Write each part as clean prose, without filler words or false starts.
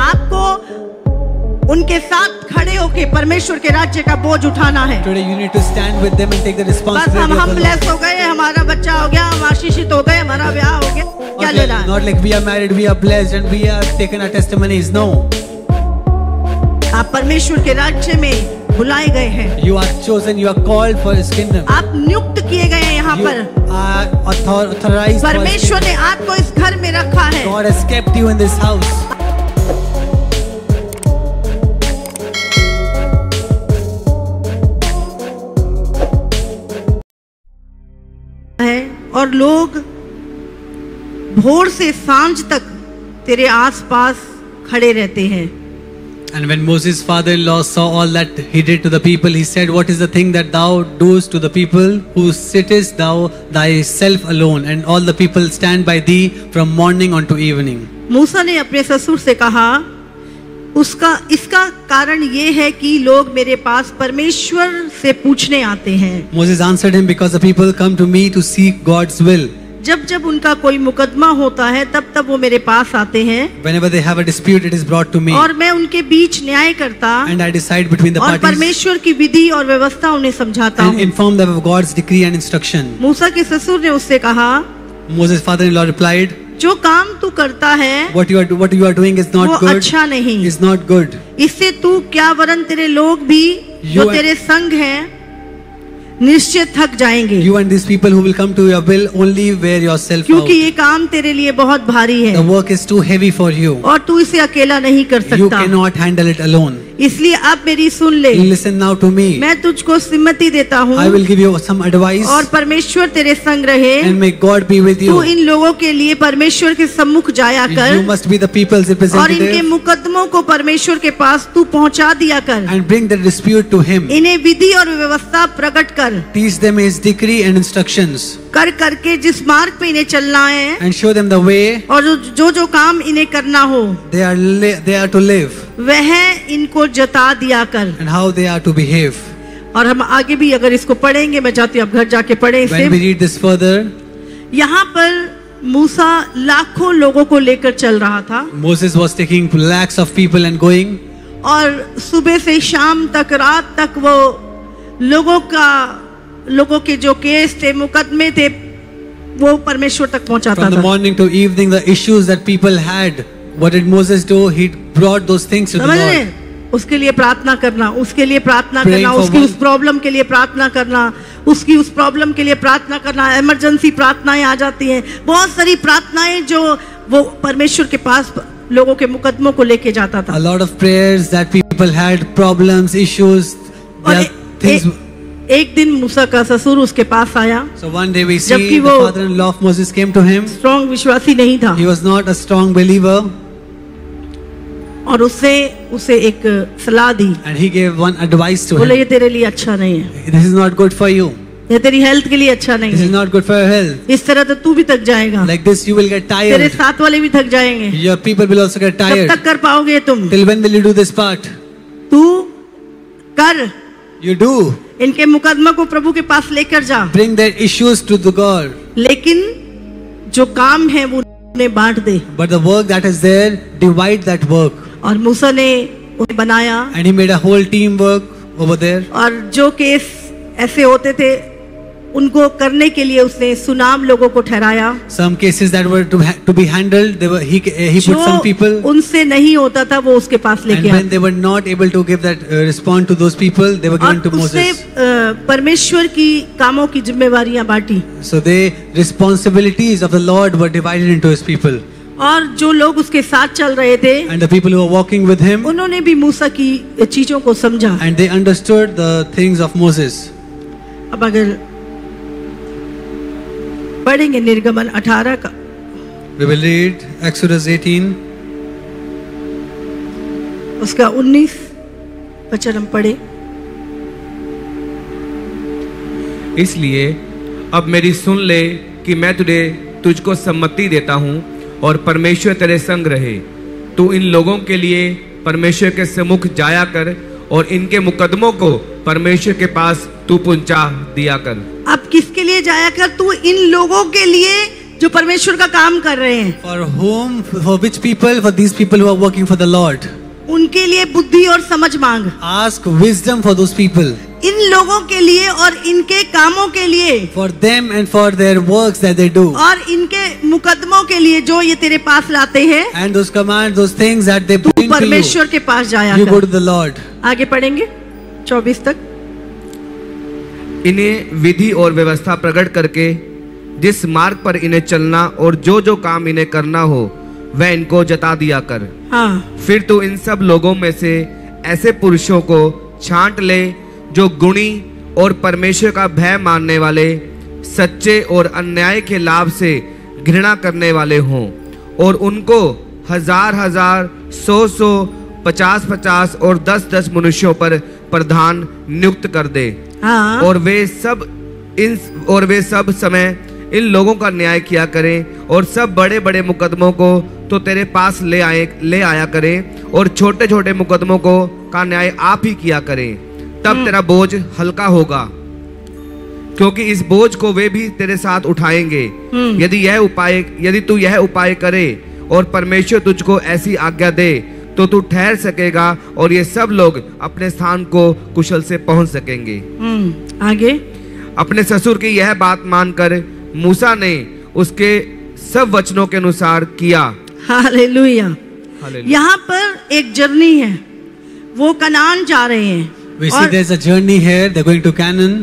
आपको उनके साथ खड़े होके परमेश्वर के राज्य का बोझ उठाना है। Today you need to stand with them and take the बस responsibility of हम the ब्लेस हो गए, हमारा बच्चा हो गया, हम आशीषित हो गए, हमारा ब्याह हो गया, क्या लेना है? Not like we are married, we are blessed and we are taken our testimonies. No. आप परमेश्वर के राज्य में बुलाए गए हैं। You are chosen, you are called for His kingdom. आप नियुक्त किए गए हैं यहाँ You पर। are authorized for His परमेश्वर kingdom. ने आपको इस घर में रखा है। God has kept you in this house. और लोग भोर से सांझ तक तेरे आसपास खड़े रहते हैं। And when Moses' father-in-law saw all that he did to the people, he said, "What is the thing that thou doest to the people, who sittest thou thyself alone, and all the people stand by thee from morning unto evening?" मूसा ने अपने ससुर से कहा, इसका कारण ये है कि लोग मेरे पास परमेश्वर से पूछने आते हैं। Moses answered him, "Because the people come to me to seek God's will." जब जब उनका कोई मुकदमा होता है तब तब वो मेरे पास आते हैं। Whenever they have a dispute, it is brought to me. और मैं उनके बीच न्याय करता And I decide between the और parties परमेश्वर की विधि और व्यवस्था उन्हें समझाता and हूँ। inform them of God's decree and instruction. मूसा के ससुर ने उससे कहा, Moses' father-in-law replied, जो काम तू करता है what you are doing is वो not good. अच्छा नहीं। Is not good. इससे तू क्या वरन तेरे लोग भी जो तेरे संग हैं निश्चय थक जाएंगे। You and these people who will come to your will only wear yourself क्योंकि out. ये काम तेरे लिए बहुत भारी है The work is too heavy for you. और तू इसे अकेला नहीं कर You सकता। cannot handle it alone. इसलिए अब मेरी सुन ले, Listen now to me. मैं तुझको सम्मति देता हूँ I will give you some advice और परमेश्वर तेरे संग रहे। and may God be with तू you. इन लोगों के लिए परमेश्वर के सम्मुख जाया You कर must be the people's और इनके representative मुकदमों को परमेश्वर के पास तू पहुंचा दिया कर। and bring the dispute to Him. इन्हें विधि और व्यवस्था प्रकट कर Teach them His decree and instructions कर करके जिस मार्ग पे इन्हें चलना है and show them the way और जो जो काम इन्हें करना हो they are to live वह इनको जता दिया कर। and how they are to behave. और हम आगे भी अगर इसको पढ़ेंगे, मैं चाहती हूँ आप घर जाके पढ़ें When we इसे। read this further, यहाँ पर मूसा लाखों लोगों को लेकर चल रहा था Moses was taking lakhs of people and going, और सुबह से शाम तक रात तक वो लोगों के जो केस थे, मुकदमे थे, वो परमेश्वर तक पहुंचाता from the था। morning to evening, the issues that people had. What did Moses do? He brought those things to the समझ Lord. रहे? उसके लिए प्रार्थना करना, उसके लिए प्रार्थना Praying करना, for उसकी one- उस प्रॉब्लम के लिए प्रार्थना करना, उसकी उस प्रॉब्लम के लिए प्रार्थना करना। इमरजेंसी प्रार्थनाएं आ जाती हैं, बहुत सारी प्रार्थनाएं जो वो परमेश्वर के पास लोगों के मुकदमों को लेके जाता था। A lot of prayers that people had, problems, issues, और there are things. एक दिन मूसा का ससुर उसके पास आया, So one day we see जबकि the वो father-in-law of Moses came to him. Strong विश्वासी नहीं था He was not a strong believer और उसे एक सलाह दी, and he gave one advice to बोले ये him. तेरे लिए अच्छा नहीं है, This is not good for you. ये तेरी हेल्थ के लिए अच्छा नहीं This is है, not good for your health. इस तरह तो तू भी थक जाएगा, Like this you will get तेरे tired. साथ वाले भी थक जाएंगे, Your people will also get कब tired. तक कर पाओगे तुम? Till when will you do this part? तू कर, You do. इनके मुकदमा को प्रभु के पास लेकर जा, Bring their issues to the God. लेकिन जो काम है वो उन्हें बांट दे। But the work that is there, divide that work. और मूसा ने उन्हें बनाया And he made a whole team work over there. और जो केस ऐसे होते थे उनको करने के लिए उसने सुनाम लोगों को ठहराया। Some cases that were to be handled, he put some people. जो उनसे नहीं होता था वो उसके पास And लेके when आया they were not able to give that respond to those people, they were given और to उसने Moses. परमेश्वर की कामों की जिम्मेवारियां बांटी So the responsibilities of the Lord were divided into His people. और जो लोग उसके साथ चल रहे थे And the people who were walking with him, उन्होंने भी मूसा की चीजों को समझा। and they understood the things of Moses. अब अगर पढ़ेंगे निर्गमन 18 का, We will read Exodus 18. उसका 19 वचन हम पढ़े। इसलिए अब मेरी सुन ले कि मैं तुझको सम्मति देता हूँ और परमेश्वर तेरे संग रहे। तू इन लोगों के लिए परमेश्वर के सम्मुख जाया कर और इनके मुकदमों को परमेश्वर के पास तू पहुंचा दिया कर। अब किसके लिए जाया कर? तू इन लोगों के लिए जो परमेश्वर का काम कर रहे हैं, For whom, for which people? For these people who are working for the Lord. उनके लिए बुद्धि और समझ मांग। Ask wisdom for those people, इन लोगों के लिए और इनके कामों के लिए for them and for their works that they do, और इनके मुकदमों के लिए जो ये तेरे पास लाते हैं, and those commands, those things that they तू bring to परमेश्वर के पास जाया you go कर। to the Lord. आगे पढ़ेंगे 24 तक। इन्हें विधि और व्यवस्था प्रकट करके जिस मार्ग पर इन्हें चलना और जो जो काम इन्हें करना हो वह इनको जता दिया कर। हाँ, फिर तू इन सब लोगों में से ऐसे पुरुषों को छांट ले जो गुणी और परमेश्वर का भय मानने वाले, सच्चे और अन्याय के लाभ से घृणा करने वाले हों, और उनको 1000-1000, 100-100, 50-50 और 10-10 मनुष्यों पर प्रधान नियुक्त कर दे। हाँ, और वे सब समय इन लोगों का न्याय किया करें, और सब बड़े बड़े मुकदमों को तो तेरे पास ले आया करें, और छोटे छोटे मुकदमों को का न्याय आप ही किया करें। तब तेरा बोझ हल्का होगा, क्योंकि इस बोझ को वे भी तेरे साथ उठाएंगे। यदि तू यह उपाय करे और परमेश्वर तुझको ऐसी आज्ञा दे तो तू ठहर सकेगा, और ये सब लोग अपने स्थान को कुशल से पहुंच सकेंगे। आगे। अपने ससुर की यह बात मानकर मूसा ने उसके सब वचनों के अनुसार किया। हालेलुया। यहाँ पर एक जर्नी है, वो कनान जा रहे हैं। We see there's a journey here. They're going to Canaan.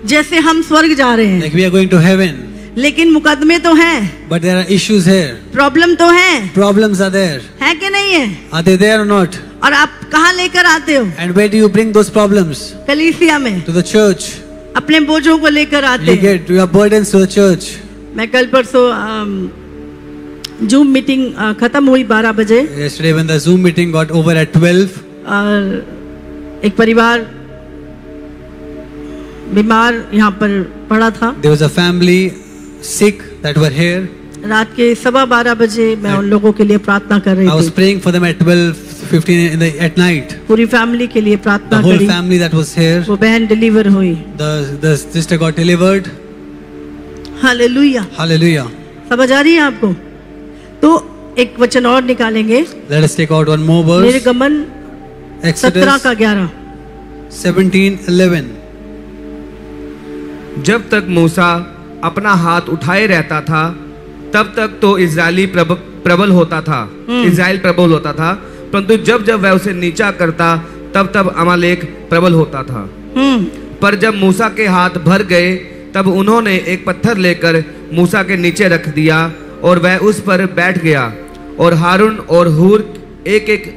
जैसे हम स्वर्ग जा रहे हैं, Like we are going to heaven. लेकिन मुकदमे तो हैं, But there are issues here. Problem तो हैं, Problems are there. है कि नहीं है? Are they there or not? और आप कहाँ लेकर आते हो? And where do you bring those problems? कलीसिया में To the church. अपने बोझों को लेकर आते You हैं। get your burdens to the church. मैं कल परसों जूम मीटिंग खत्म हुई 12 बजे, Yesterday when the Zoom meeting got over at 12, और एक परिवार बीमार यहाँ पर पड़ा था। there was a family sick that were here. रात के 12:15 बजे मैं उन लोगों के लिए प्रार्थना कर I रही was थी। praying for them at 12:15 at night. पूरी फैमिली के लिए The प्रार्थना whole करी। family that was here, वो बहन डिलीवर हुई। the sister got delivered. Hallelujah. Hallelujah. समझ आ रही है आपको? तो एक वचन और निकालेंगे, Let us take out one more verse. निर्गमन 17 Exodus का 11। 17:11. जब तक मूसा अपना हाथ उठाए रहता था तब तक तो इजराइल प्रबल होता था, परंतु जब जब वह उसे नीचा करता तब तब अमालेक प्रबल होता था। पर जब मूसा के हाथ भर गए तब उन्होंने एक पत्थर लेकर मूसा के नीचे रख दिया, और वह उस पर बैठ गया, और हारून और हूर एक एक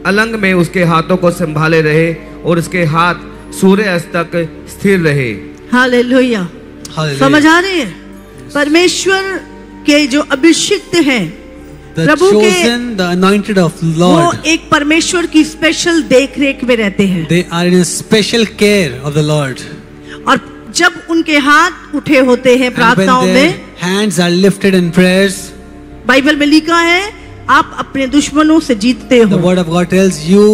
अलंग में उसके हाथों को संभाले रहे, और उसके हाथ सूर्य अस्त तक स्थिर रहे। हालेलुया। Hallelujah. समझ आ रही है? परमेश्वर के जो अभिषिक्त हैं, The प्रभु के, chosen, the anointed of वो Lord, एक परमेश्वर की स्पेशल देख रेख में रहते हैं। they are in a special care of the Lord. और जब उनके हाथ उठे होते हैं And प्रार्थनाओं when their में, hands are lifted in prayers, Bible में लिखा है आप अपने दुश्मनों से जीतते the हो, word of God tells you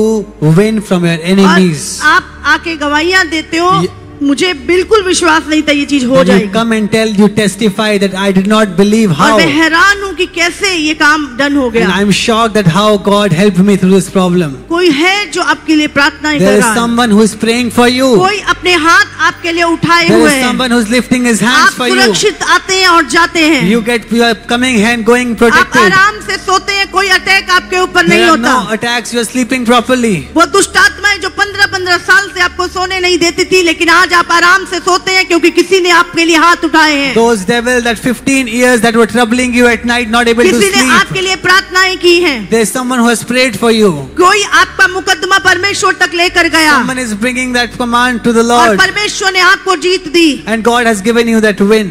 win from your और enemies. आप आके गवाहियां देते हो, Ye- मुझे बिल्कुल विश्वास नहीं था ये चीज हो And you जाएगी, come and tell, you testify that I did not believe और how. मैं हैरान हूँ कि कैसे ये काम डन हो And गया। I'm shocked that how God helped me through this problem. कोई है जो आपके लिए प्रार्थनाएं There कर is रहा है, someone who is praying for you. कोई अपने हाथ आपके लिए उठाए There हुए is हैं, someone who is lifting his आप hands for you. सुरक्षित आते हैं और जाते हैं, You are coming and going आप protected. आराम से सोते हैं, कोई अटैक आपके ऊपर नहीं There are होता। no attacks. You are sleeping properly. वो दुष्ट आत्माएं जो 15-15 साल से आपको सोने नहीं देती थी, लेकिन आज आप आराम से सोते हैं क्योंकि किसी ने आपके लिए हाथ उठाए हैं, Those devils that 15 years that were troubling you at night, not able to किसी ने आपके sleep. लिए प्रार्थनाएं की हैं, There is someone who has prayed for you. कोई आपका मुकदमा परमेश्वर तक लेकर गया, Someone is bringing that command to the और Lord. परमेश्वर ने आपको जीत दी। And God has given you that win.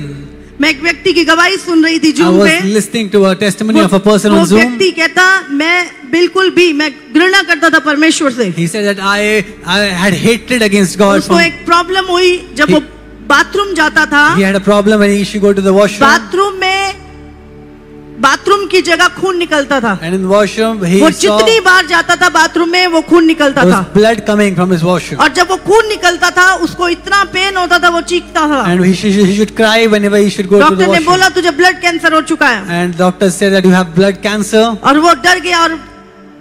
मैं एक व्यक्ति की गवाही सुन रही थी I जूम was पे। listening to a testimony of a person वो on Zoom. व्यक्ति कहता मैं बिल्कुल भी, मैं घृणा करता था परमेश्वर से। He said that I had hatred against God. उसको एक प्रॉब्लम हुई जब वो बाथरूम जाता था, He had a problem when he should go to the washroom. Bathroom में बाथरूम की जगह खून निकलता था। And in the washroom, he वो saw जितनी बार जाता था बाथरूम में वो खून निकलता there था। was blood coming from his washroom. और जब वो खून निकलता था उसको इतना पेन होता था, वो चीखता था। And he should cry whenever he should go to the doctor ने washroom. बोला तुझे ब्लड कैंसर हो चुका है। And doctor said that you have blood cancer. और वो डर गया और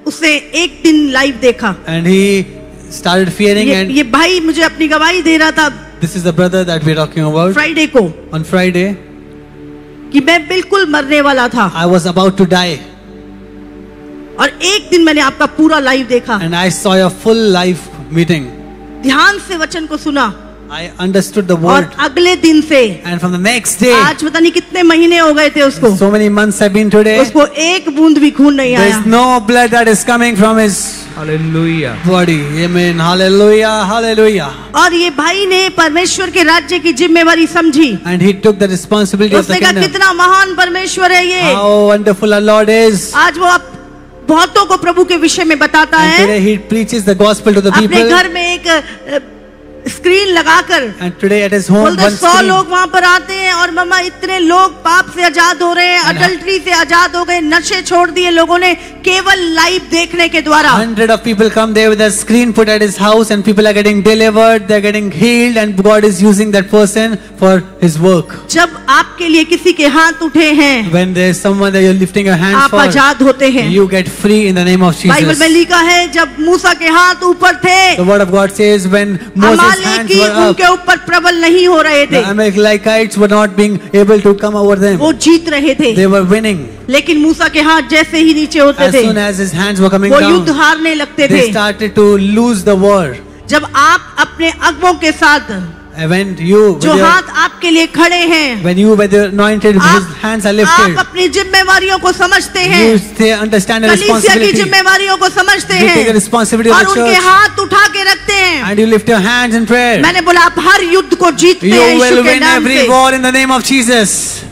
उसने एक दिन लाइव देखा। And he started fearing. And ये भाई मुझे अपनी गवाही दे रहा था this is the brother that we're talking about. Friday को On Friday, कि मैं बिल्कुल मरने वाला था। I was about to die. और एक दिन मैंने आपका पूरा लाइव देखा, And I saw a full live meeting. ध्यान से वचन को सुना, I understood the और word. अगले दिन से And from the next day, आज पता नहीं कितने महीने हो गए थे उसको, so many months have been today. उसको एक बूंद भी खून नहीं There आया। is no blood that is coming from his hallelujah. body. Amen. Hallelujah. Hallelujah. और ये भाई ने परमेश्वर के राज्य की जिम्मेवारी समझी। And he took the responsibility of the उसने कहा kingdom. कितना महान परमेश्वर है ये। How wonderful our Lord is. आज वो बहुतों को प्रभु के विषय में बताता And है। today he preaches the gospel to the अपने people. घर में एक स्क्रीन लगाकर And today at his home, बोलते one 100 screen. लोग वहां पर आते हैं और मम्मा इतने लोग पाप से आजाद हो रहे हैं, अडल्ट्री से आजाद हो गए, नशे छोड़ दिए लोगों ने केवल लाइव देखने के द्वारा। 100 of people come there with a screen put at his house, and people are getting delivered, they're getting healed, and God is using that person for his work. जब आपके लिए किसी के हाथ उठे हैं, When there's someone that you're lifting your hands आप for, आजाद होते हैं। you get free in the name of Bible में Jesus. लिखा है जब मूसा के हाथ ऊपर थे, The word of God says when Moses' hands अमालेकी were up, उनके ऊपर प्रबल नहीं हो रहे थे, the Amalekites were not being able to come over them. वो जीत रहे थे। They were winning. लेकिन मूसा के हाथ जैसे ही नीचे होते As थे, soon as his hands were coming वो युद्ध down, हारने लगते they थे। started to lose the war. जब आप अपने अगुओं के साथ And when you, जो हाथ आपके लिए खड़े हैं, when you with your anointed, his hands are आप lifted, अपनी जिम्मेवारियों को समझते you हैं, stay, understand the कलीसिया की responsibility, जिम्मेवारियों को समझते you take the हैं responsibility और of the उनके church, हाथ उठा के रखते हैं। and you lift your hands in prayer. मैंने बोला आप हर युद्ध को जीतते You हैं will यीशु के win नाम every से। war in the name of Jesus.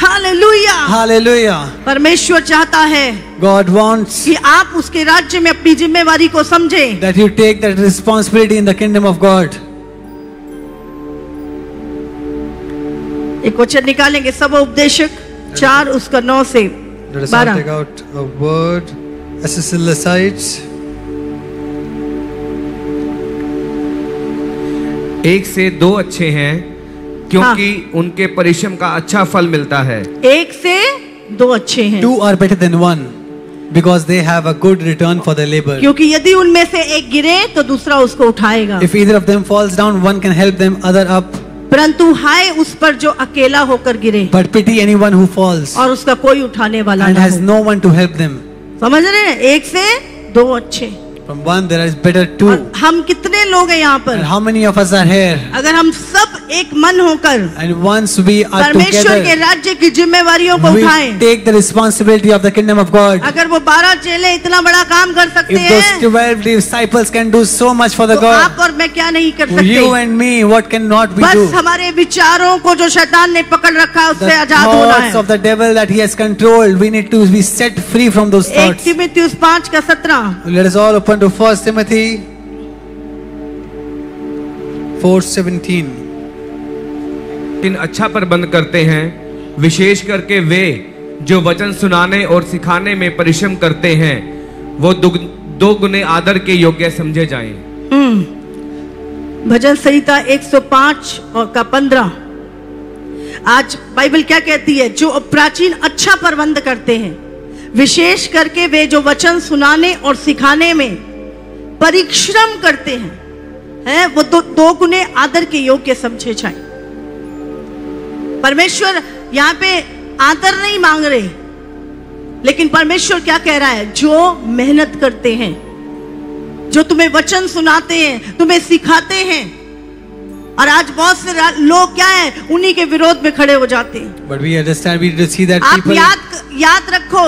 Hallelujah. Hallelujah. परमेश्वर चाहता है God wants कि आप उसके राज्य में अपनी जिम्मेवारी को समझें। that you take that responsibility in the kingdom of God. एक वचन निकालेंगे, सब उपदेशक 4 उसका 9 से Let us all 12। take out a word. Assassilites. 1 से 2 अच्छे हैं क्योंकि उनके परिश्रम का अच्छा फल मिलता है। 1 से 2 अच्छे हैं, 2 are better than 1 because they have a good return for their labor. क्योंकि यदि उनमें से एक गिरे तो दूसरा उसको उठाएगा। If either of them falls down, one can help them, other up. परंतु हाय उस पर जो अकेला होकर गिरे But pity anyone who falls और उसका कोई उठाने वाला and ना has हो। no one to help them. समझ रहे हैं? 1 से 2 अच्छे। From 1 there is better 2. और हम कितने लोग हैं यहाँ पर? And how many of us are here? अगर हम सब एक मन होकर And once we are परमेश्वर के together, राज्य की जिम्मेवारियों को we उठाएं। take the responsibility of the kingdom of God. अगर वो 12 चेले इतना बड़ा काम कर सकते If those हैं 12 disciples can do so much for the तो God, आप और मैं क्या नहीं कर सकते? you and me, what cannot we बस do? हमारे विचारों को जो शैतान ने पकड़ रखा है उससे The आजाद होना thoughts है। of the devil that he has controlled, we need to be set free from those 1 thoughts. तीमुथियुस 5 का 17। Let us all open to 1 Timothy 4:17. इन अच्छा प्रबंध करते हैं, विशेष करके वे जो वचन सुनाने और सिखाने में परिश्रम करते हैं, वो 2 गुने आदर के योग्य समझे जाएं। भजन संहिता 105 और का 15। आज बाइबल क्या कहती है? जो प्राचीन अच्छा प्रबंध करते हैं, विशेष करके वे जो वचन सुनाने और सिखाने में परिश्रम करते हैं, वो 2 गुने आदर के योग्य समझे जाएं। परमेश्वर यहाँ पे आदर नहीं मांग रहे, लेकिन परमेश्वर क्या कह रहा है? जो मेहनत करते हैं, जो तुम्हें वचन सुनाते हैं, तुम्हें सिखाते हैं। और आज बहुत से लोग क्या है, उन्हीं के विरोध में खड़े हो जाते हैं। But we understand, we need to see that आप people. याद रखो,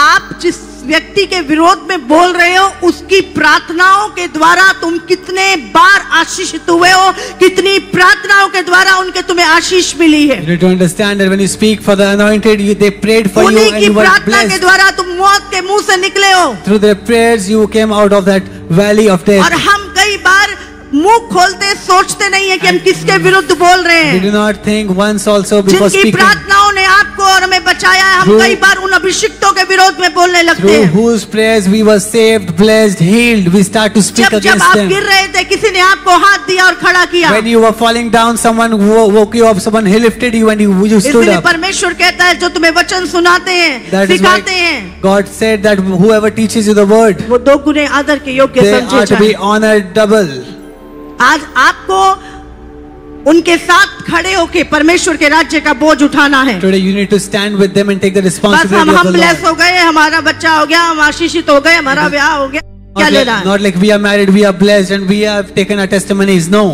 आप जिस व्यक्ति के विरोध में बोल रहे हो, उसकी प्रार्थनाओं के द्वारा तुम कितने बार आशीषित हुए हो, कितनी प्रार्थनाओं के द्वारा उनके तुम्हें आशीष मिली है। You need to understand that when you speak for the anointed, they prayed for you उन्हीं and की you were प्रार्थना के blessed. द्वारा तुम मौत के मुंह से निकले हो। Through their prayers, you came out of that valley of death. और हम कई बार मुंह खोलते सोचते नहीं है कि हम किसके विरुद्ध बोल रहे We हैं। do not think once also before जिनकी speaking. प्रार्थनाओं ने ने आपको और हमें बचाया है, हम Through- कई बार उन अभिषिक्तों के विरोध में बोलने लगते through हैं। whose prayers we were saved, blessed, healed, we start to speak जब against आप them. गिर रहे थे, किसी ने आपको हाथ दिया और खड़ा किया। When you were falling down, someone woke you up, someone he lifted you and you stood इसलिए up. परमेश्वर कहता है जो तुम्हें वचन सुनाते हैं, That is why सिखाते हैं, God said that whoever teaches you the word, वो 2 गुने आदर के योग्य they समझे are to be जाएं। honored double. आज आपको उनके साथ खड़े होके परमेश्वर के राज्य का बोझ उठाना है। Today you need to stand with them and take the बस responsibility हम of the ब्लेस Lord. हो गए, हमारा बच्चा हो गया, हम आशीषित हो गए, हमारा ब्याह हो गया, क्या लेना है? Not like we are married, we are blessed and we have taken our testimonies. No.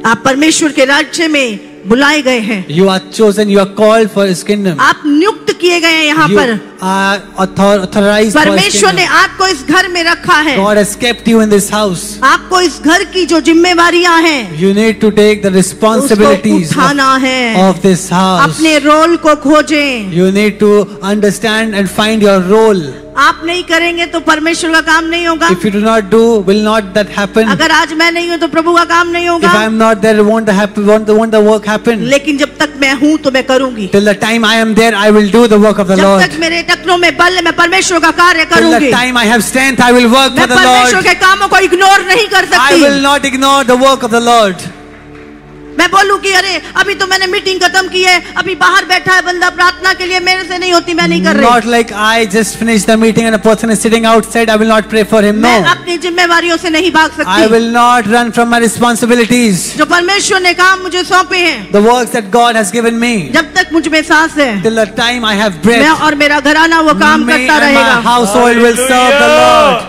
आप परमेश्वर के राज्य में बुलाए गए हैं, You are chosen, you are called for His kingdom. आप नियुक्त किए गए हैं यहाँ You पर। are authorized for His परमेश्वर ने kingdom. आपको इस घर में रखा है। God has kept you in this house. आपको इस घर की जो जिम्मेवारियां हैं You need to take the उसको responsibilities उठाना है। of this house. अपने रोल को खोजें। You need to understand and find your role. आप नहीं करेंगे तो परमेश्वर का काम नहीं होगा। If you do not do, will not that happen? अगर आज मैं नहीं हूँ तो प्रभु का काम नहीं If होगा। I am not there, won't the work happen? लेकिन जब तक मैं हूँ तो मैं करूंगी। Till the time I am there, I will do the work of the जब Lord. तक मेरे टखनों में बल है, मैं परमेश्वर का कार्य Till the करूंगी। time I have strength, I will work मैं for the परमेश्वर Lord. के कामों को इग्नोर नहीं कर I will सकती। not ignore the work of the Lord. मैं बोलूं कि अरे अभी तो मैंने मीटिंग खत्म की है, अभी बाहर बैठा है बंदा प्रार्थना के लिए, मेरे से नहीं होती, मैं नहीं कर Not रही। like I just finished the meeting and a person is sitting outside, I will not pray for him. मैं No. अपनी जिम्मेवारियों से नहीं भाग I सकती। will not run from my responsibilities. जो परमेश्वर ने काम मुझे सौंपे हैं, The works that God has given me. जब तक मुझ में सांस है, Till the time I have मैं breath, और मेरा घराना वो काम me करता and my रहेगा। household will serve the Lord.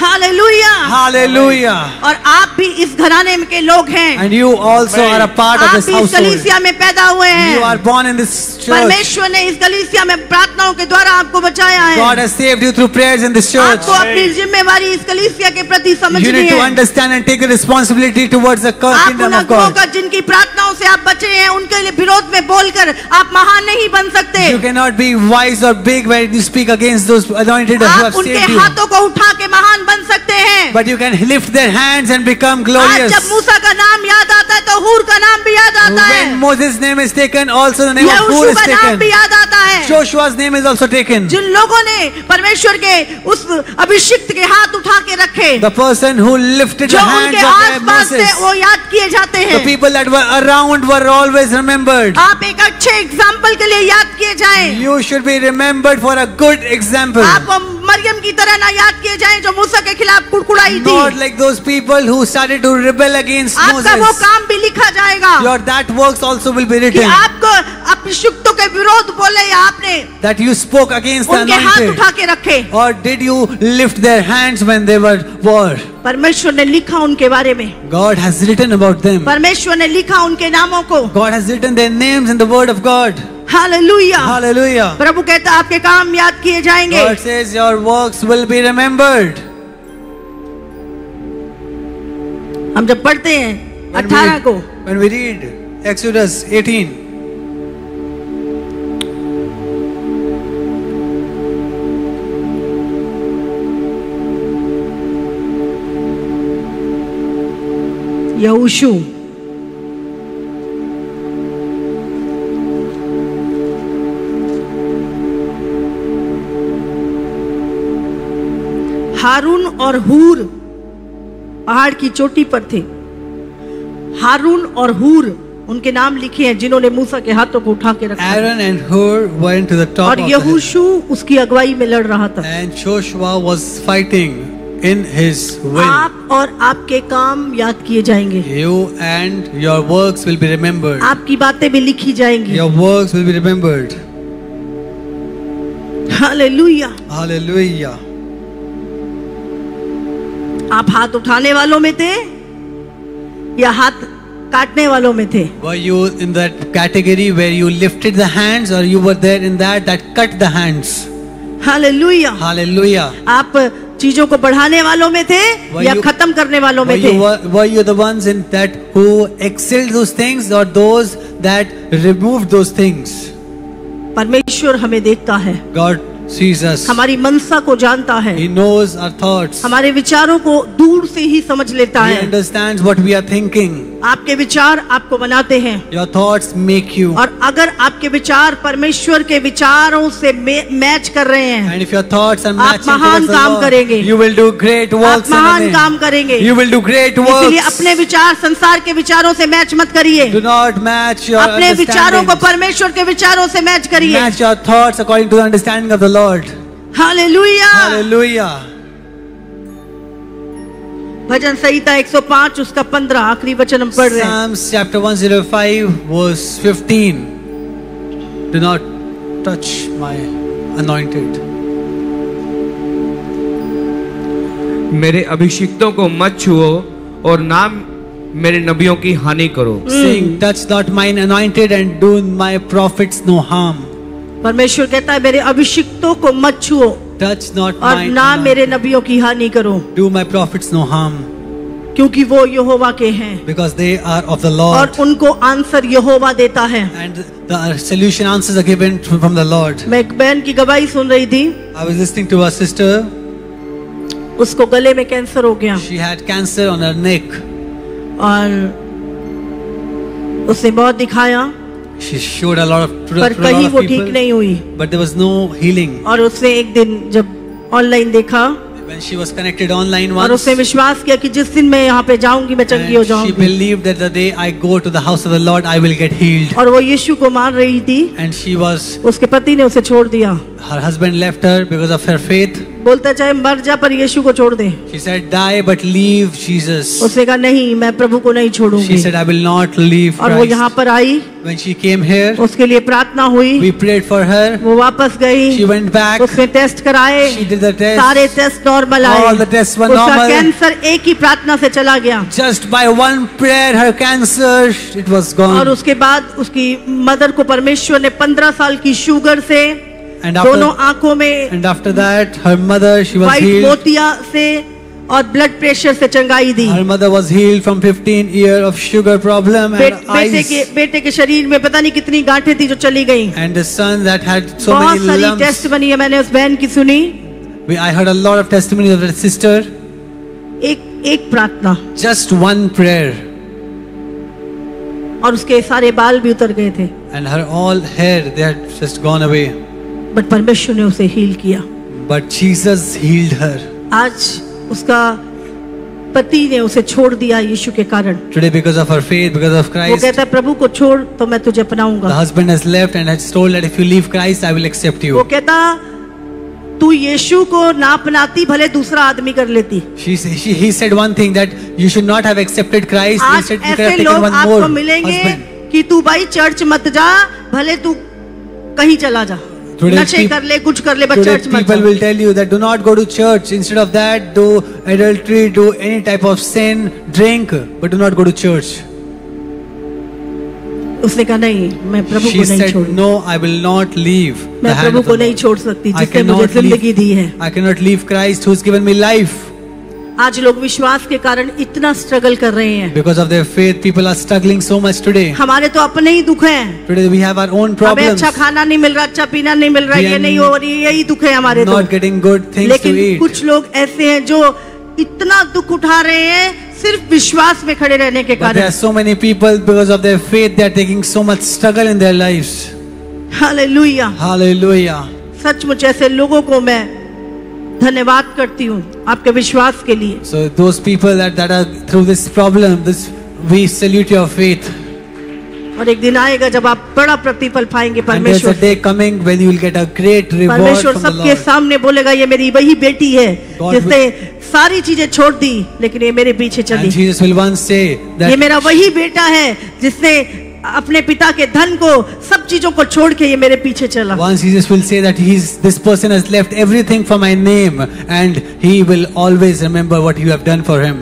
Hallelujah. Hallelujah. और आप भी इस घराने के लोग हैं। And you also are a part of आप this भी इस household. कलीसिया में पैदा हुए You are हैं। born in this church. परमेश्वर ने इस कलीसिया में प्रार्थनाओं के द्वारा आपको बचाया God है। has saved you through prayers in this church. आपको अपनी जिम्मेवारी इस कलीसिया के प्रति You समझनी need to है। understand and take the responsibility towards the आप kingdom उन of अगुओं God. का जिनकी प्रार्थनाओं से आप बचे हैं, उनके लिए विरोध में बोलकर आप महान नहीं बन सकते। You cannot be wise or big when you speak against those anointed who आप have उनके saved you. हाथों को उठा के महान बन सकते हैं। But you can lift their hands and become आज glorious. जब मूसा का नाम याद आता है तो हूर का नाम भी याद आता है। When Moses' name is taken, also the name of Hur यहोशू is का नाम भी taken. याद आता है। Joshua's name is also taken. जिन लोगों ने परमेश्वर के उस अभिषिक्त के हाथ उठा के रखे, The person who lifted जो the hands उनके of आसपास थे Moses. वो याद किए जाते The हैं। people that were around were always remembered. आप एक अच्छे एग्जाम्पल के लिए याद किए जाएं। You should be remembered for a good example. आप मरियम की तरह ना याद किए जाएं जो मूसा के खिलाफ कुड़कुड़ाई थी। Not like those people who started to rebel against आपका वो Moses. काम भी लिखा जाएगा Your that works also will be कि written. आपको अभिषिक्तों के विरोध बोले या आपने That you spoke against the उनके हाथ anointed. उठा के रखे। Or did you lift their hands when they were war? परमेश्वर ने लिखा उनके बारे में, God has written about them. परमेश्वर ने लिखा उनके नामों को। God has written their names in the word of God. Hallelujah. Hallelujah. प्रभु कहता है आपके काम याद किए जाएंगे। God says your works will be remembered. हम जब पढ़ते हैं When 18 को, when we read Exodus 18, यहोशू हारून और हूर पहाड़ की चोटी पर थे। हारून और हूर उनके नाम लिखे हैं जिन्होंने मूसा के हाथों को उठा के रखा। Aaron and Hur went to the top और of the hill. यहोशू उसकी अगुवाई में लड़ रहा था। And Joshua was fighting in his will. आप और आपके काम याद किए जाएंगे। You and your works will be remembered. आपकी बातें भी लिखी जाएंगी। Your works will be remembered. Hallelujah. Hallelujah. आप हाथ उठाने वालों में थे या हाथ काटने वालों में थे? Were you in that category where you lifted the hands, or you were there in that cut the hands? Hallelujah. Hallelujah. आप चीजों को बढ़ाने वालों में थे Were या you- खत्म करने वालों में थे? Were you the ones in that who excelled those things, or those that removed those things? परमेश्वर हमें देखता है, God sees us. हमारी मनसा को जानता है, He knows our thoughts. हमारे विचारों को दूर से ही समझ लेता He है। understands what we are thinking. आपके विचार आपको बनाते हैं, Your thoughts make you. और अगर आपके विचार परमेश्वर के विचारों से मैच कर रहे हैं, And if your thoughts are आप matching महान towards the काम Lord, करेंगे। you will do great आप works in महान the name. काम करेंगे। You will do great इसलिए works. अपने विचार संसार के विचारों से मैच मत करिए, Do not match your अपने विचारों को understanding. परमेश्वर के विचारों से मैच करिए। Match your thoughts according to the understanding of the Lord. Hallelujah. Hallelujah. भजन संहिता 105 उसका 15 आखिरी वचन हम पढ़ रहे हैं। Psalms chapter 105 verse 15. Do not touch my anointed. मेरे अभिषिक्तों को मत छुओ और ना मेरे नबियों की हानि करो। Saying, touch not mine anointed and do my prophets no harm. परमेश्वर कहता है मेरे अभिषिक्तों को मत छुओ Touch not और mine ना मेरे anointed. नबियों की हानि करो, Do my prophets no harm. क्योंकि वो यहोवा के हैं Because they are of the और Lord. उनको आंसर यहोवा देता है। And the solution answers are given from the Lord. मैं एक बहन की गवाही सुन रही थी, I was listening to our sister. उसको गले में कैंसर हो गया She had cancer on her neck. और उसने बहुत दिखाया She showed a lot of to पर a lot कहीं of वो ठीक people, नहीं हुई। but there was no healing. और उसने एक दिन जब ऑनलाइन देखा When she was connected online और once, उसने विश्वास किया कि जिस दिन मैं यहाँ पे जाऊंगी मैं चंगी हो and she जाऊंगी, believed that the day I go to the house of the Lord, I will get healed. और वो यीशु को मान रही थी। And she was, उसके पति ने उसे छोड़ दिया, her husband left her because of her faith. बोलता चाहे मर जा पर यीशु को छोड़ दे। She said, die but leave Jesus. उसने कहा नहीं, मैं प्रभु को नहीं She छोड़ूंगी। said, I will not leave और वो यहाँ Christ. पर आई, When she came here, उसके लिए प्रार्थना हुई, we prayed for her. वो वापस गई, She went back. उसने टेस्ट कराए, She did the test. सारे टेस्ट नॉर्मल आए, All the tests were उसका normal. कैंसर एक ही प्रार्थना से चला गया। Just by one prayer, her cancer, it was और gone. उसके बाद उसकी मदर को परमेश्वर ने 15 साल की शुगर से And दोनों after, आंखों में and after that, her mother, she was white healed. मोतिया से और ब्लड प्रेशर से चंगाई दी। Her mother was healed from 15 years of sugar problem and eyes. बेटे के शरीर में पता नहीं कितनी गांठें थी जो चली गई। And the son that had so बहुत many सारी lumps. टेस्ट बनी है, मैंने उस बहन की सुनी। I heard a lot of testimonies of that sister. एक प्रार्थना Just one prayer. और उसके सारे बाल भी उतर गए थे, And her all hair, they had just gone away. But परमेश्वर ने उसे हील किया। But Jesus healed her. आज उसका पति ने उसे छोड़ दिया यीशु के कारण। Today, because of her faith, because of वो Christ, कहता है प्रभु को छोड़ तो मैं तुझे the अपनाऊंगा। husband has left and has told that if you leave Christ, I will accept वो you. कहता तू यीशु को ना अपनाती भले दूसरा आदमी कर लेती। He said one thing, that you should not have accepted Christ. आज Instead, you could ऐसे have taken लोग one आपको more मिलेंगे husband. कि तू भाई चर्च मत जा, भले तू कहीं चला जा, Today नशे peop- कर ले, कुछ कर ले, बस Today चर्च मत people जा। will tell you that do not go to church. Instead of that, do adultery, do any type of sin, drink, but do not go to church. उसने कहा नहीं, मैं प्रभु She को नहीं said, छोड़ूंगी, no, I will not leave the मैं hand Prabhu of को the नहीं Lord. छोड़ सकती I जिसने मुझे cannot जिंदगी दी है। leave, I cannot leave Christ who's given me life. आज लोग विश्वास के कारण इतना स्ट्रगल कर रहे हैं। Because of their faith, people are struggling so much today. हमारे तो अपने ही दुख हैं, Today we have our own हमें problems. अच्छा खाना नहीं मिल रहा, अच्छा पीना नहीं मिल रहा, We ये are नहीं हो रही, यही दुख है हमारे तो। Not getting good things to लेकिन eat. कुछ लोग ऐसे हैं जो इतना दुख उठा रहे हैं सिर्फ विश्वास में खड़े रहने के But there कारण। are so many people, because of their faith, they are taking so much struggle in their lives. Hallelujah. Hallelujah. सचमुच ऐसे लोगों को मैं धन्यवाद करती हूँ आपके विश्वास के लिए। So those people that are through this problem, we salute your faith. और एक दिन आएगा जब आप बड़ा प्रतिफल पाएंगे And there's a परमेश्वर। day coming when you will get a great reward परमेश्वर from the सबके Lord. सामने बोलेगा ये मेरी वही बेटी है God जिसने सारी चीजें छोड़ दी लेकिन ये मेरे पीछे And चली। Jesus will once say ये that मेरा वही बेटा है जिसने अपने पिता के धन को, सब चीजों को छोड़ के ये मेरे पीछे चला। once Jesus will say that this person has left everything for my name, and he will always remember what you have done for him.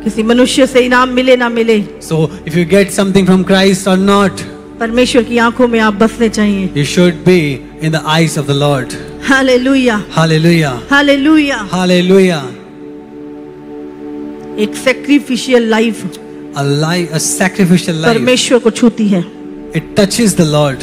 किसी मनुष्य से इनाम मिले ना मिले, So if you get something from Christ or not, परमेश्वर की आंखों में आप बसने चाहिए। you should be in the eyes of the Lord. Hallelujah, Hallelujah. Hallelujah. Hallelujah. एक sacrificial life A sacrificial life. परमेश्वर को छूती है। It touches the Lord.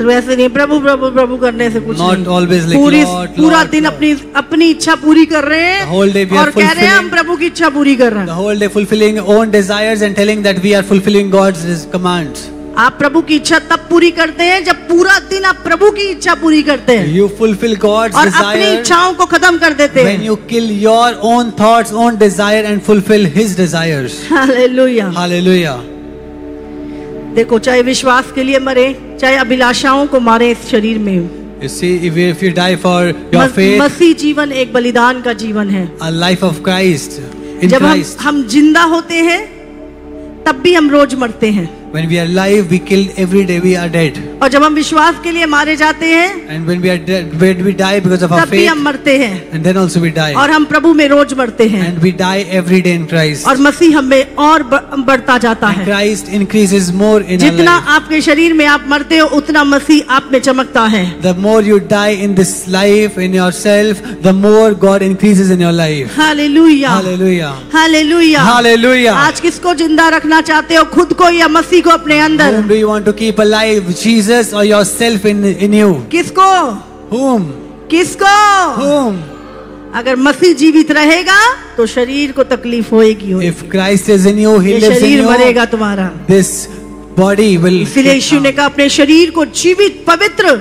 तो ऐसे नहीं प्रभु प्रभु प्रभु करने से कुछ Not नहीं। always like पूरी Lord, पूरा Lord, दिन Lord. अपनी इच्छा पूरी कर रहे हैं The whole day we are और कह रहे हैं हम fulfilling- प्रभु की इच्छा पूरी कर रहे The हैं। whole day fulfilling own desires and telling that we are fulfilling God's commands. आप प्रभु की इच्छा तब पूरी करते हैं जब पूरा दिन आप प्रभु की इच्छा पूरी करते हैं You fulfill God's और अपनी desire इच्छाओं को खत्म कर देते when हैं। you kill your own thoughts, own desire and fulfill His desires. Hallelujah. Hallelujah. देखो चाहे विश्वास के लिए मरे चाहे अभिलाषाओं को मारे इस शरीर में, You see, if you die for your faith, मसीह जीवन एक बलिदान का जीवन है। a life of Christ, in जब Christ. हम जिंदा होते हैं तब भी हम रोज मरते हैं When we are alive, we kill every day, we are dead. और जब हम विश्वास के लिए मारे जाते हैं And when we are dead, when we die because of our तब भी faith, हम मरते हैं and then also we die. और हम प्रभु में रोज मरते हैं And we die every day in Christ. और मसीह हमें और बढ़ता जाता And है। Christ increases more in our जितना life. आपके शरीर में आप मरते हो उतना मसीह आप में चमकता है। The more you die in this life, in yourself, the more God increases in your life. Hallelujah Hallelujah. Hallelujah. Hallelujah. आज किसको जिंदा रखना चाहते हो, खुद को या मसीह को अपने अंदर? Whom do you want to keep alive, Jesus or yourself in you? किसको Whom? किसको? Whom? अगर मसीह जीवित रहेगा तो शरीर को तकलीफ होएगी। If Christ is in you, He ये lives in शरीर you. मरेगा तुम्हारा। This body will. इसलिए यीशु ने कहा अपने शरीर को जीवित पवित्र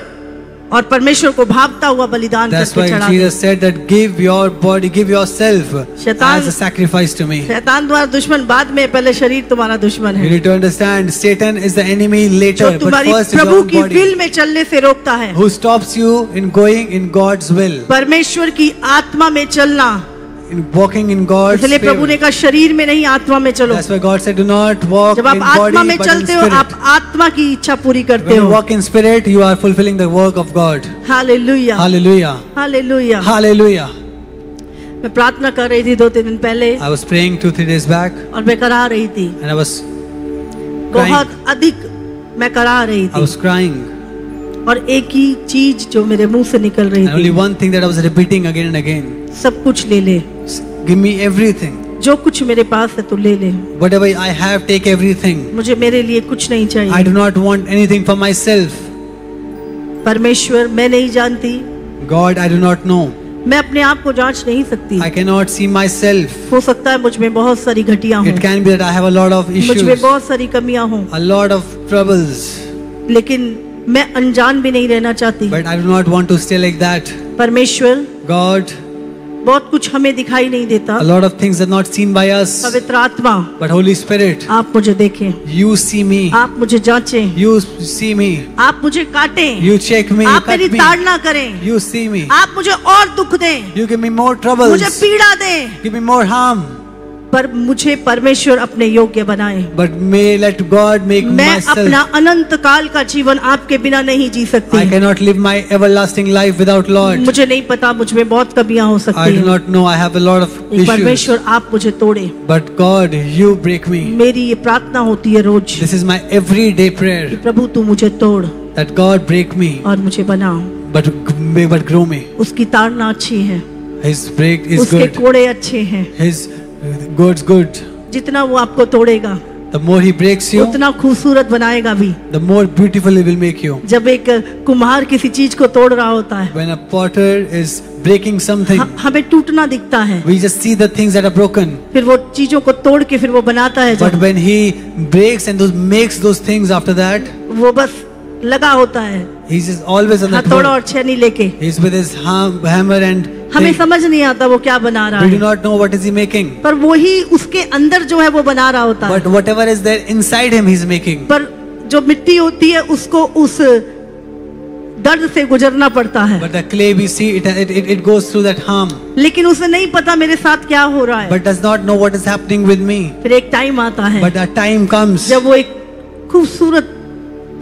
और परमेश्वर को भावता हुआ बलिदान That's करके why चढ़ा दे। Jesus said that give your body, give yourself शैतान- as a sacrifice to me. शैतान तुम्हारा दुश्मन बाद में, पहले शरीर तुम्हारा दुश्मन You है need to understand, Satan is the enemy जो later, but तुम्हारी first is your Prabhu own की body. विल में चलने से रोकता है। Who stops you in going in God's will, परमेश्वर की आत्मा में चलना। in walking in God's इसलिए प्रभु ने spirit. कहा शरीर में नहीं आत्मा में चलो। That's why God said, do not walk जब in आप आत्मा में body but in चलते हो आप spirit. आत्मा की इच्छा पूरी करते When you हो। walk in spirit, you are fulfilling the work of God. Hallelujah Hallelujah. Hallelujah. Hallelujah. मैं प्रार्थना कर रही थी 2-3 दिन पहले I was praying 2-3 days back और मैं करा रही थी, and I was बहुत crying. अधिक मैं करा रही I थी was crying. और एक ही चीज जो मेरे मुंह से निकल रही And only थी, one thing that I was repeating again and again. सब कुछ ले ले, Give me everything. जो कुछ मेरे पास है तो ले ले, Whatever I have, take everything. मुझे मेरे लिए कुछ नहीं I चाहिए। do not want anything for myself. परमेश्वर मैं नहीं जानती, God, I do not know. मैं अपने आप को जांच नहीं सकती। I cannot see myself. हो सकता है मुझ में बहुत सारी घटियां हों, It can be that I have a lot of मुझ में issues, बहुत सारी कमियां हों, a lot of troubles, लेकिन मैं अनजान भी नहीं रहना चाहती। but I do not want to stay like that. परमेश्वर God, बहुत कुछ हमें दिखाई नहीं देता। a lot of things are not seen by us, पवित्र आत्मा but Holy Spirit, आप मुझे देखें, you see me, आप मुझे जांचें, you see me, आप मुझे काटें, you check me, you आप मेरी cut me, ताड़ना करें, you see me, आप मुझे और दुख दें, you give me more मुझे troubles, पीड़ा दें, give me more harm, पर मुझे परमेश्वर अपने योग्य बनाए। but may let God make मैं अपना myself. अनंत काल का जीवन आपके बिना नहीं जी I सकती। cannot live my everlasting life without Lord. मुझे नहीं पता, मुझ में बहुत कमियां हो I सकती do हैं, not know. I have a lot of issues. परमेश्वर आप मुझे तोड़े। But God, you break me. मेरी ये प्रार्थना होती है रोज, This is my everyday prayer. प्रभु तू मुझे तोड़ That God break me, और मुझे बनाओ। but grow me. उसकी ताड़ना अच्छी है, His break is उसके good. कोड़े अच्छे हैं। His good's good. जितना वो आपको तोड़ेगा The more He breaks you, उतना खूबसूरत बनाएगा भी। the more beautiful He will make you. जब एक कुम्हार किसी चीज को तोड़ रहा होता है, When a potter is breaking something, हमें टूटना दिखता है, we just see the things that are broken. फिर वो चीजों को तोड़ के फिर वो बनाता है। But जब when He breaks and makes those things after that, वो बस लगा होता है He's just always on that हथौड़ा work. और छेनी लेके, He's with His hammer and हमें thing. समझ नहीं आता वो क्या बना रहा We do है, not know what is He making. पर वो ही उसके अंदर जो है वो बना रहा होता है। But whatever is there inside Him, He's making. पर जो मिट्टी होती है उसको उस दर्द से गुजरना पड़ता है, But the clay we see, it goes through that harm. लेकिन उसे नहीं पता मेरे साथ क्या हो रहा है। But does not know what is happening with me. फिर एक टाइम आता है But a time comes जब वो एक खूबसूरत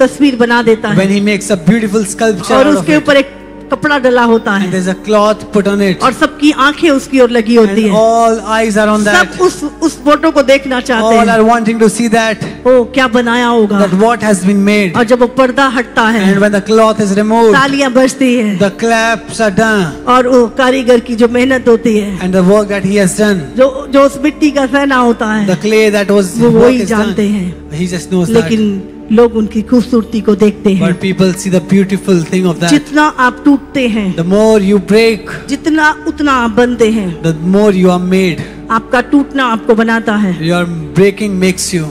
तस्वीर बना देता when है He makes a beautiful sculpture और out of उसके it. ऊपर एक कपड़ा डला होता And है there's a cloth put on it. और सबकी आंखें उसकी ओर लगी होती And है। all eyes are on that. सब उस फोटो को देखना चाहते All are हैं, wanting to see that. ओ क्या बनाया होगा। That what has been made. और जब वो पर्दा हटता है, And when the cloth is removed, तालियां बजती हैं the claps are done. और वो कारीगर की जो मेहनत होती है, And the work that He has done. जो उस मिट्टी का सहना होता है, The clay that was वो work वही is जानते done. हैं। He just knows that. लेकिन लोग उनकी खूबसूरती को देखते हैं। but people see the beautiful thing of that. जितना आप टूटते हैं, The more you break, जितना उतना आप बनते हैं। the more you are made. आपका टूटना आपको बनाता है। Your breaking makes you.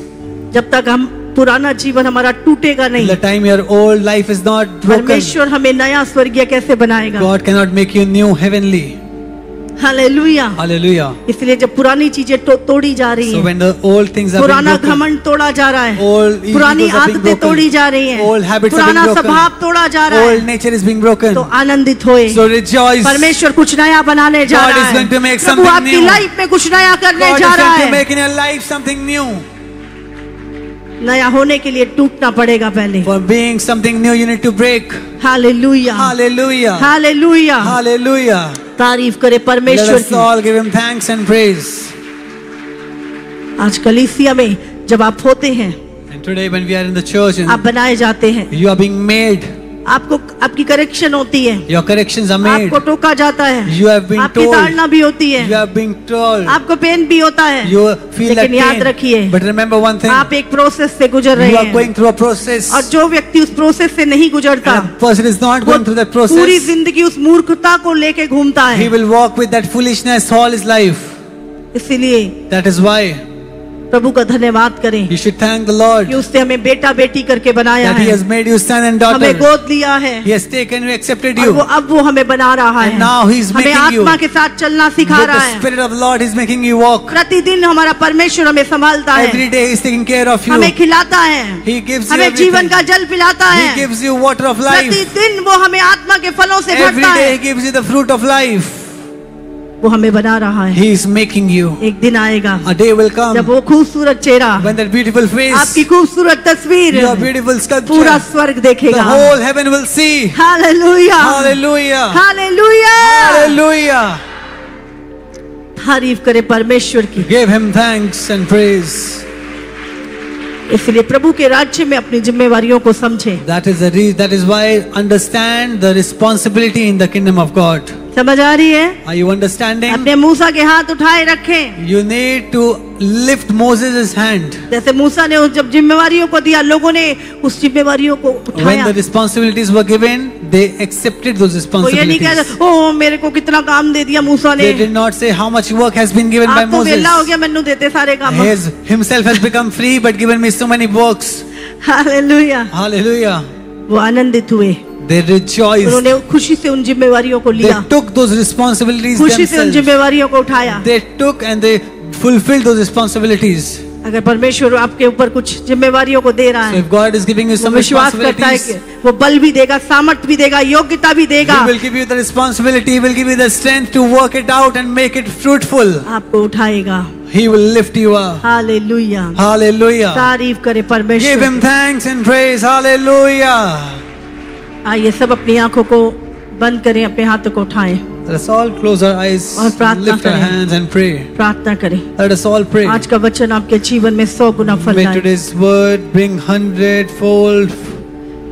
जब तक हम पुराना जीवन हमारा टूटेगा Till नहीं, the time your old life is not broken, परमेश्वर हमें नया स्वर्गीय कैसे बनाएगा? God cannot make you new heavenly. Hallelujah. Hallelujah. इसलिए जब पुरानी चीजें तोड़ी जा रही So हैं, when the old things are being पुराना broken, घमंड तोड़ा जा रहा है, old पुरानी egos are being आदतें broken, तोड़ी जा रही हैं, old habits are पुराना being broken, स्वभाव तोड़ा जा रहा old है, nature is being broken. तो आनंदित होए। So rejoice. परमेश्वर कुछ नया बनाने जा God रहा is going to make है। प्रभु something आपकी new. लाइफ में कुछ नया करने God जा is रहा going to है। make in your life something new. नया होने के लिए टूटना पड़ेगा पहले। For being something new, you need to break. Hallelujah, Hallelujah. Hallelujah. Hallelujah. तारीफ करे Let परमेश्वर us की। all give Him thanks and praise. आज कलीसिया में जब आप होते हैं, And today, when we are in the church आप and बनाए जाते हैं, you are being made, आपको आपकी करेक्शन होती है, your corrections are made. आपको टोका जाता है, You have been आपकी told. ताड़ना भी होती You है, are being told. आपको पेन भी होता है, You feel that लेकिन याद pain. रखिए, But remember one thing. आप एक प्रोसेस से गुजर रहे You are हैं। going through a process. और जो व्यक्ति उस प्रोसेस से नहीं गुजरता, And a person is not वो going through that पूरी process. जिंदगी उस मूर्खता को लेके घूमता He है। will walk with that foolishness all his life. इसीलिए That is why प्रभु का धन्यवाद करें you should thank the Lord कि उसने हमें बेटा बेटी करके बनाया that He है, has made you son and हमें daughter. गोद लिया है, He has taken you, accepted और you. वो अब वो हमें बना रहा And है, now He is हमें making you. आत्मा के साथ चलना सिखा With रहा the है। Spirit of the Lord, He is making you walk. प्रतिदिन हमारा परमेश्वर हमें संभालता है, Every day He is taking care of you. हमें खिलाता है, He gives you हमें जीवन everything. का जल पिलाता He है, gives you water of life. प्रतिदिन वो हमें आत्मा के फलों से Every भरता day है, He gives you the fruit of life. वो हमें बना रहा है। He is making you. एक दिन आएगा A day will जब come वो खूबसूरत चेहरा, when that beautiful face, आपकी खूबसूरत तस्वीर your beautiful sculpture, पूरा स्वर्ग the देखेगा। whole heaven will see. Hallelujah, Hallelujah. Hallelujah. Hallelujah. तारीफ करे परमेश्वर की। Give Him thanks and praise. इसलिए प्रभु के राज्य में अपनी जिम्मेवारियों को समझें। That is why understand the responsibility in the kingdom of God. समझ आ रही है? Are you understanding? अपने मूसा के हाथ उठाए रखें। You need to lift Moses' hand. जैसे मूसा ने जब जिम्मेवारियों को दिया, लोगों ने उस जिम्मेवारियों को When उठाया। the responsibilities were given, they accepted those वो ये नहीं responsibilities. कहता, ओ मेरे को कितना काम दे दिया मूसा ने, They did not say how much work has been given by आप तो Moses. वेला हो गया, मैनू देते सारे काम। He himself has become free but given me so many works. Hallelujah. Hallelujah. वो आनंदित हुए, They rejoiced. उन्होंने खुशी से उन जिम्मेवारियों को They लिया, took those responsibilities खुशी से उन themselves. जिम्मेवारियों को उठाया। They took and they fulfilled those responsibilities. अगर परमेश्वर आपके ऊपर कुछ जिम्मेवारियों को दे रहा So है, if God is giving you वो some विश्वास करता है responsibilities, कि वो बल भी देगा, सामर्थ भी देगा, योग्यता भी देगा, He will give you the responsibility, He will give you the strength to work it out and make it fruitful. आपको उठाएगा। He will lift you up. Hallelujah, Hallelujah. तारीफ करे Give परमेश्वर। Him thanks and praise. Hallelujah. आइए सब अपनी आंखों को बंद करें, अपने हाथों को उठाएं, Let us all close our eyes, और प्रार्थना lift our करें। hands and pray. प्रार्थना करें। Let us all pray. आज का वचन आपके जीवन में 100 गुना फल May लाए। today's word bring 100-fold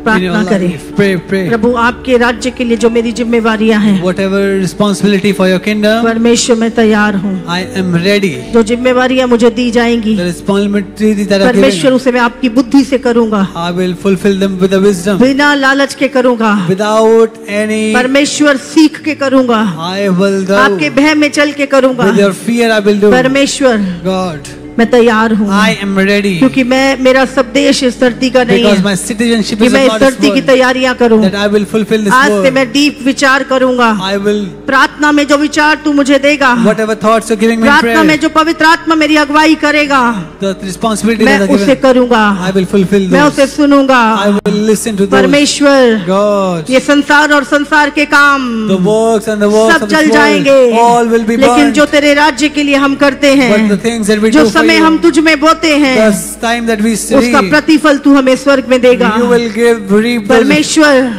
in your प्रार्थना करें। life. Pray, pray. प्रभु आपके राज्य के लिए जो मेरी जिम्मेवारियां हैं, Whatever responsibility for your kingdom, परमेश्वर मैं तैयार हूँ। I am ready. जो जिम्मेवारियां मुझे दी जाएंगी, The responsibility that I परमेश्वर given, उसे मैं आपकी बुद्धि से करूंगा, I will fulfill them with the wisdom. बिना लालच के करूंगा, Without any, परमेश्वर सीख के करूंगा, I will do. आपके भय में चल के करूंगा। With your fear, I will do. परमेश्वर God, मैं तैयार हूँ, I am ready. क्योंकि मेरा सब देश इस धरती का नहीं Because है my citizenship कि is मैं of इस God's धरती की word. तैयारियां करूं। That I will fulfill this आज से word. मैं डीप विचार करूंगा। I will, प्रार्थना में जो विचार तू मुझे देगा, whatever thoughts you're giving me in प्रार्थना में prayer, जो पवित्र आत्मा मेरी अगुवाई करेगा, the responsibility मैं that I उसे given, करूंगा, I will fulfill मैं those. उसे सुनूंगा। I will listen to those. परमेश्वर, God, ये संसार और संसार के काम the works and the works सब of this जल world, जाएंगे, all will be लेकिन burned. जो तेरे राज्य के लिए हम करते हैं, But the things that we जो do for समय हम you, तुझ में बोते हैं, the time that we see, उसका प्रतिफल तू हमें स्वर्ग में देगा। you will give reap those. परमेश्वर,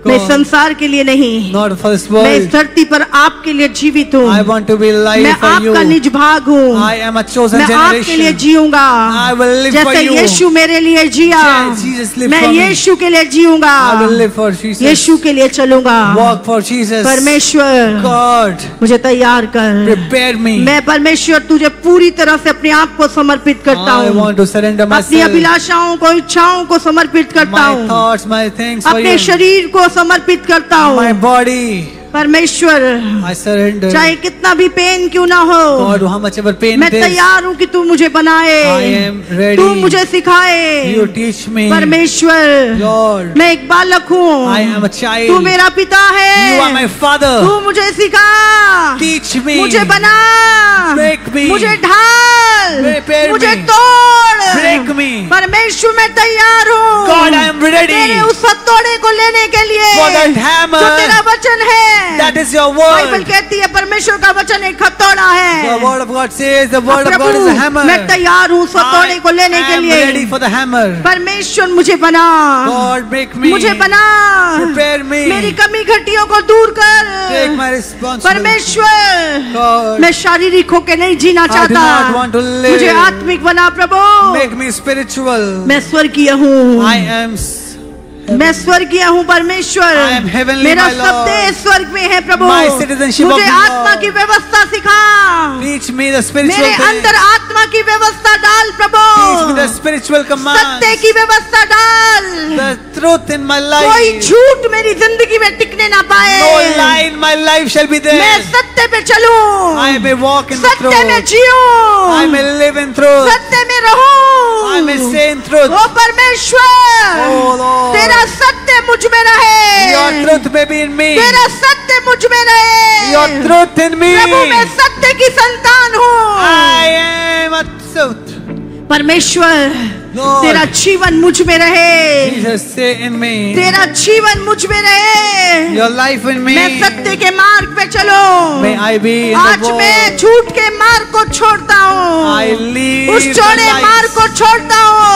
मैं God. संसार के लिए नहीं, Not for this मैं इस world. धरती पर आपके लिए जीवित हूँ। I want to be मैं alive for you. आपका निज भाग हूँ। I am a chosen मैं आपके लिए generation. जीऊंगा। I will live for जैसे you. यीशु मेरे लिए जिया, Jesus lived मैं for me. यीशु के लिए जीऊंगा। I will live for Jesus. यीशु के लिए चलूंगा। Walk for Jesus. परमेश्वर God, मुझे तैयार कर। prepare me. मैं परमेश्वर तुझे पूरी तरह से अपने आप को समर्पित करता I हूँ। want to surrender अपनी myself. अभिलाषाओं को, इच्छाओं को समर्पित करता My हूँ। thoughts, my things for अपने you. शरीर को समर्पित करता My हूँ। body, परमेश्वर, I surrender. चाहे कितना भी पेन क्यों ना हो, God, how much ever pain मैं it is, तैयार हूँ कि तू मुझे बनाए, I am ready. तू मुझे सिखाए। you teach me. परमेश्वर, Lord, मैं एक बालक हूँ, I am a child. तू मेरा पिता है, You are my father. तू मुझे सिखा, Teach me. मुझे बना, Make me. मुझे ढाल, Prepare मुझे me. तोड़। Break me. परमेश्वर, मैं तैयार हूँ God, I am ready. तेरे उस हथौड़े को लेने के लिए For that hammer. जो तेरा वचन है। That is your Bible word. कहती है परमेश्वर का वचन एक हथौड़ा है। The word of God says the word of God is a hammer. मैं तैयार हूँ उस हथौड़े को लेने के I am लिए। ready for the hammer. परमेश्वर, मुझे बना, God, make me. मुझे बना, Prepare me. मेरी कमी घटियों को दूर कर। Take my responsibility. परमेश्वर, God, मैं शारीरिक होकर नहीं जीना I do चाहता, not want to live. मुझे आत्मिक बना प्रभु। make me spiritual. मैं स्वर्गीय हूँ, I am मैं स्वर्गीय हूँ परमेश्वर। I am heavenly, मेरा my Lord. सब देश स्वर्ग में है प्रभु। My citizenship of मुझे the आत्मा Lord. की व्यवस्था सिखा, teach me the spiritual मेरे things. अंदर आत्मा की व्यवस्था डाल प्रभु। Teach me the spiritual commands. सत्य की व्यवस्था डाल, The truth in my कोई life. झूठ मेरी जिंदगी में टिकने ना पाए। No lie in my life shall be मैं there. सत्य पे चलूं, I may walk in the सत्य में truth. जीऊं, I may live in truth. सत्य में रहूं। I may stay in truth. ओ परमेश्वर, Oh Lord. तेरा सत्य मुझ में रहे, Your truth may be in me. तेरा सत्य मुझ में रहे। Your truth in me. प्रभु, मैं सत्य की संतान हूँ। I am a truth. परमेश्वर, Lord. तेरा जीवन मुझ में रहे, Jesus, say in me. तेरा जीवन मुझ में रहे। Your life in me. मैं सत्य के मार्ग पे चलो। May I be in आज the मैं world. झूठ के मार्ग को छोड़ता हूँ, I leave उस the चौड़े lies. मार्ग को छोड़ता हूँ।